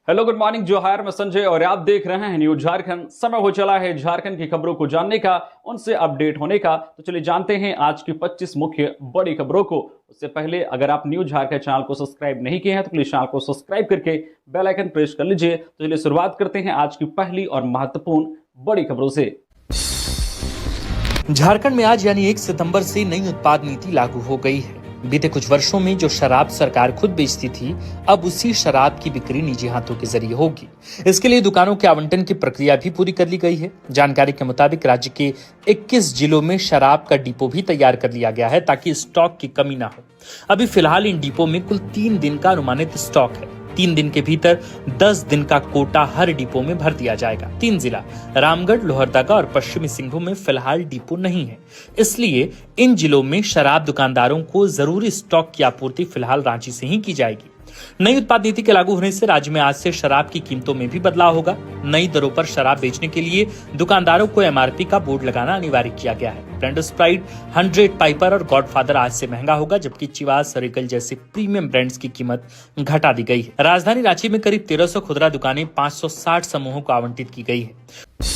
Hello good morning जोहार, मैं संजय और आप देख रहे हैं न्यूज झारखंड। समय हो चला है झारखंड की खबरों को जानने का, उनसे अपडेट होने का। तो चलिए जानते हैं आज की 25 मुख्य बड़ी खबरों को। उससे पहले अगर आप न्यूज झारखंड चैनल को सब्सक्राइब नहीं किए हैं तो प्लीज चैनल को सब्सक्राइब करके बेल आइकन प्रेस कर लीजिए। तो चलिए शुरुआत करते हैं आज की पहली और महत्वपूर्ण बड़ी खबरों से। झारखंड में आज यानी 1 सितंबर से नई उत्पाद नीति लागू हो गई है। बीते कुछ वर्षों में जो शराब सरकार खुद बेचती थी, अब उसी शराब की बिक्री निजी हाथों के जरिए होगी। इसके लिए दुकानों के आवंटन की प्रक्रिया भी पूरी कर ली गई है। जानकारी के मुताबिक राज्य के 21 जिलों में शराब का डिपो भी तैयार कर लिया गया है ताकि स्टॉक की कमी ना हो। अभी फिलहाल इन डिपो में कुल 3 दिन का अनुमानित स्टॉक है। 3 दिन के भीतर 10 दिन का कोटा हर डिपो में भर दिया जाएगा। 3 जिला रामगढ़, लोहरदगा और पश्चिमी सिंहभूम में फिलहाल डिपो नहीं है, इसलिए इन जिलों में शराब दुकानदारों को जरूरी स्टॉक की आपूर्ति फिलहाल रांची से ही की जाएगी। नई उत्पाद नीति के लागू होने से राज्य में आज से शराब की कीमतों में भी बदलाव होगा। नई दरों पर शराब बेचने के लिए दुकानदारों को एमआरपी का बोर्ड लगाना अनिवार्य किया गया है। ब्रांड स्प्राइट, 100 पाइपर और गॉडफादर आज से महंगा होगा, जबकि चिवास, रिकल जैसे प्रीमियम ब्रांड्स की कीमत घटा दी गई है। राजधानी रांची में करीब 1300 खुदरा दुकानें 560 समूहों को आवंटित की गई है।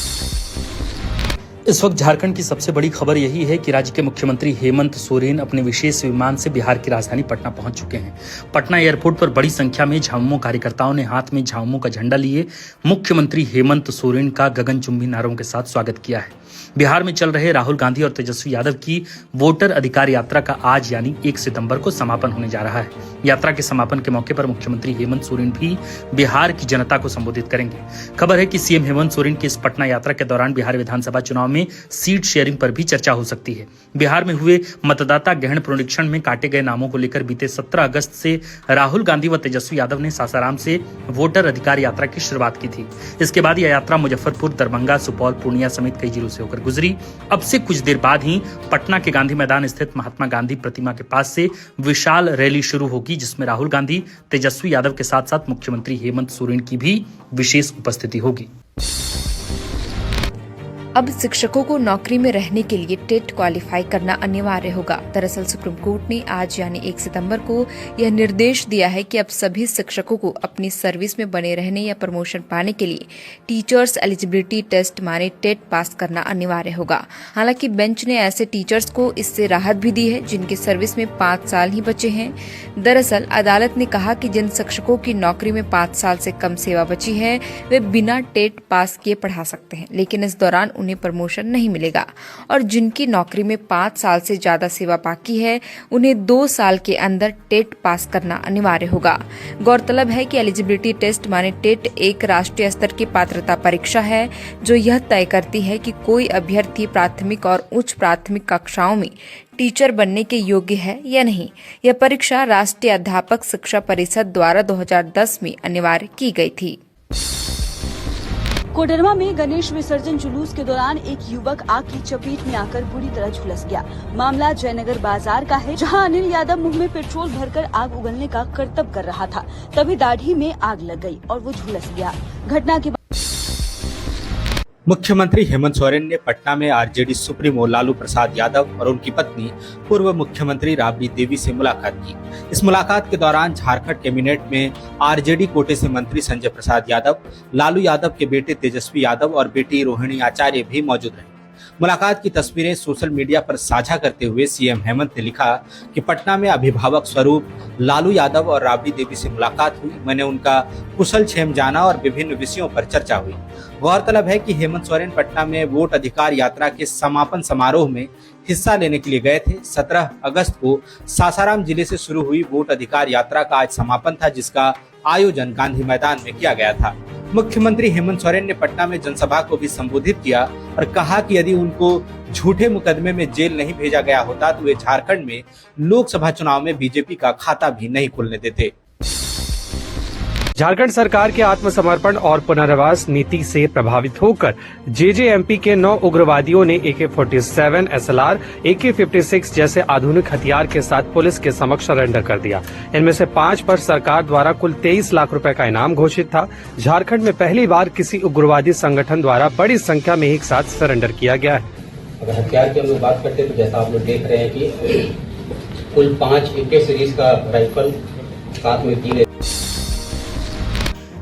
इस वक्त झारखंड की सबसे बड़ी खबर यही है कि राज्य के मुख्यमंत्री हेमंत सोरेन अपने विशेष विमान से बिहार की राजधानी पटना पहुंच चुके हैं। पटना एयरपोर्ट पर बड़ी संख्या में झामुमो कार्यकर्ताओं ने हाथ में झामुमो का झंडा लिए मुख्यमंत्री हेमंत सोरेन का गगनचुंबी नारों के साथ स्वागत किया है। बिहार में चल रहे राहुल गांधी और तेजस्वी यादव की वोटर अधिकार यात्रा का आज यानी 1 सितंबर को समापन होने जा रहा है। यात्रा के समापन के मौके पर मुख्यमंत्री हेमंत सोरेन भी बिहार की जनता को संबोधित करेंगे। खबर है कि सीएम हेमंत सोरेन की इस पटना यात्रा के दौरान बिहार विधानसभा चुनाव में सीट शेयरिंग पर भी चर्चा हो सकती है। बिहार में हुए मतदाता गहन पुनरीक्षण में काटे गए नामों को लेकर बीते 17 अगस्त से राहुल गांधी व तेजस्वी यादव ने सासाराम से वोटर अधिकार यात्रा की शुरुआत की थी। इसके बाद यह यात्रा मुजफ्फरपुर, दरभंगा, सुपौल, पूर्णिया समेत कई जिलों से होकर गुजरी। अब से कुछ देर बाद ही पटना के गांधी मैदान स्थित महात्मा गांधी प्रतिमा के पास से विशाल रैली शुरू होगी, जिसमें राहुल गांधी, तेजस्वी यादव के साथ साथ मुख्यमंत्री हेमंत सोरेन की भी विशेष उपस्थिति होगी। अब शिक्षकों को नौकरी में रहने के लिए टेट क्वालिफाई करना अनिवार्य होगा। दरअसल सुप्रीम कोर्ट ने आज यानी 1 सितंबर को यह निर्देश दिया है कि अब सभी शिक्षकों को अपनी सर्विस में बने रहने या प्रमोशन पाने के लिए टीचर्स एलिजिबिलिटी टेस्ट माने टेट पास करना अनिवार्य होगा। हालांकि बेंच ने ऐसे टीचर्स को इससे राहत भी दी है जिनकी सर्विस में 5 साल ही बचे हैं। दरअसल अदालत ने कहा कि जिन शिक्षकों की नौकरी में 5 साल से कम सेवा बची है वे बिना टेट पास किए पढ़ा सकते हैं, लेकिन इस दौरान उन्हें प्रमोशन नहीं मिलेगा। और जिनकी नौकरी में 5 साल से ज्यादा सेवा बाकी है उन्हें 2 साल के अंदर टेट पास करना अनिवार्य होगा। गौरतलब है कि एलिजिबिलिटी टेस्ट माने टेट एक राष्ट्रीय स्तर की पात्रता परीक्षा है जो यह तय करती है कि कोई अभ्यर्थी प्राथमिक और उच्च प्राथमिक कक्षाओं में टीचर बनने के योग्य है या नहीं। यह परीक्षा राष्ट्रीय अध्यापक शिक्षा परिषद द्वारा 2010 में अनिवार्य की गई थी। कोडरमा में गणेश विसर्जन जुलूस के दौरान एक युवक आग की चपेट में आकर बुरी तरह झुलस गया। मामला जयनगर बाजार का है, जहां अनिल यादव मुंह में पेट्रोल भरकर आग उगलने का करतब कर रहा था। तभी दाढ़ी में आग लग गई और वो झुलस गया। घटना के मुख्यमंत्री हेमंत सोरेन ने पटना में आरजेडी सुप्रीमो लालू प्रसाद यादव और उनकी पत्नी पूर्व मुख्यमंत्री राबड़ी देवी से मुलाकात की। इस मुलाकात के दौरान झारखंड कैबिनेट में आरजेडी कोटे से मंत्री संजय प्रसाद यादव, लालू यादव के बेटे तेजस्वी यादव और बेटी रोहिणी आचार्य भी मौजूद रहे। मुलाकात की तस्वीरें सोशल मीडिया पर साझा करते हुए सीएम हेमंत ने लिखा कि पटना में अभिभावक स्वरूप लालू यादव और राबड़ी देवी से मुलाकात हुई। मैंने उनका कुशल क्षेम जाना और विभिन्न विषयों पर चर्चा हुई। गौरतलब है कि हेमंत सोरेन पटना में वोट अधिकार यात्रा के समापन समारोह में हिस्सा लेने के लिए गए थे। 17 अगस्त को सासाराम जिले से शुरू हुई वोट अधिकार यात्रा का आज समापन था, जिसका आयोजन गांधी मैदान में किया गया था। मुख्यमंत्री हेमंत सोरेन ने पटना में जनसभा को भी संबोधित किया और कहा कि यदि उनको झूठे मुकदमे में जेल नहीं भेजा गया होता तो वे झारखंड में लोकसभा चुनाव में बीजेपी का खाता भी नहीं खुलने देते। झारखंड सरकार के आत्मसमर्पण और पुनर्वास नीति से प्रभावित होकर जेजेएमपी के 9 उग्रवादियों ने AK-47, SLR, AK-56 जैसे आधुनिक हथियार के साथ पुलिस के समक्ष सरेंडर कर दिया। इनमें से 5 पर सरकार द्वारा कुल 23 लाख रुपए का इनाम घोषित था। झारखंड में पहली बार किसी उग्रवादी संगठन द्वारा बड़ी संख्या में एक साथ सरेंडर किया गया है। अगर हथियार की हम लोग बात करते हैं तो जैसा आप लोग देख रहे हैं कि कुल 5 AK सीरीज का राइफल साथ में दी गई।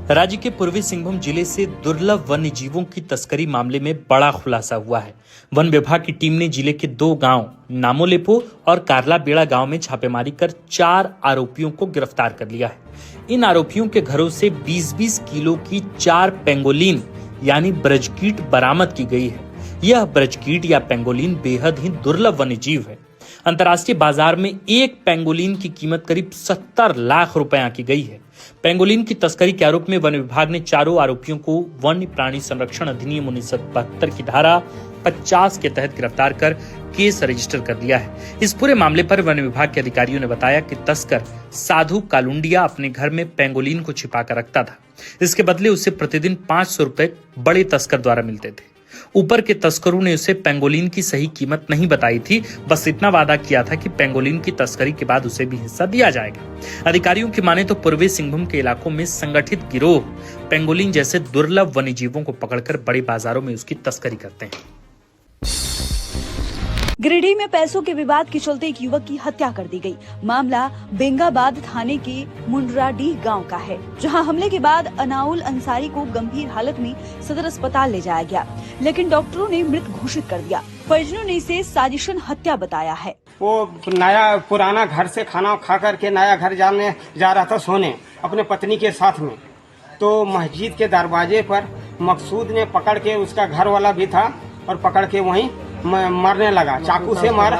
राज्य के पूर्वी सिंहभूम जिले से दुर्लभ वन्य जीवों की तस्करी मामले में बड़ा खुलासा हुआ है। वन विभाग की टीम ने जिले के 2 गांव नामोलेपो और कारला बेड़ा गांव में छापेमारी कर 4 आरोपियों को गिरफ्तार कर लिया है। इन आरोपियों के घरों से 20-20 किलो की 4 पेंगोलिन यानी ब्रजकीट बरामद की गई है। यह ब्रजकीट या पेंगोलिन बेहद ही दुर्लभ वन्य जीव है। अंतर्राष्ट्रीय बाजार में एक पेंगोलिन की कीमत करीब 70 लाख रुपए आंकी गई है। पेंगोलिन की तस्करी के आरोप में वन विभाग ने 4 आरोपियों को वन्य प्राणी संरक्षण अधिनियम 1972 की धारा 50 के तहत गिरफ्तार कर केस रजिस्टर कर दिया है। इस पूरे मामले पर वन विभाग के अधिकारियों ने बताया कि तस्कर साधु कालुंडिया अपने घर में पेंगोलिन को छिपा कर रखता था। इसके बदले उसे प्रतिदिन 500 रुपए बड़े तस्कर द्वारा मिलते थे। ऊपर के तस्करों ने उसे पेंगोलिन की सही कीमत नहीं बताई थी, बस इतना वादा किया था कि पेंगोलिन की तस्करी के बाद उसे भी हिस्सा दिया जाएगा। अधिकारियों की माने तो पूर्वी सिंहभूम के इलाकों में संगठित गिरोह पेंगोलिन जैसे दुर्लभ वन्य जीवों को पकड़कर बड़े बाजारों में उसकी तस्करी करते हैं। गिरिडीह में पैसों के विवाद के चलते एक युवक की हत्या कर दी गई। मामला बेंगाबाद थाने के मुंडराडीह गांव का है, जहां हमले के बाद अनाउल अंसारी को गंभीर हालत में सदर अस्पताल ले जाया गया, लेकिन डॉक्टरों ने मृत घोषित कर दिया। परिजनों ने इसे साजिशन हत्या बताया है। वो नया पुराना घर से खाना खा करके नया घर जाने जा रहा था सोने अपने पत्नी के साथ में, तो मस्जिद के दरवाजे पर मकसूद ने पकड़ के, उसका घर वाला भी था, और पकड़ के वहीं मरने लगा, चाकू से मारा।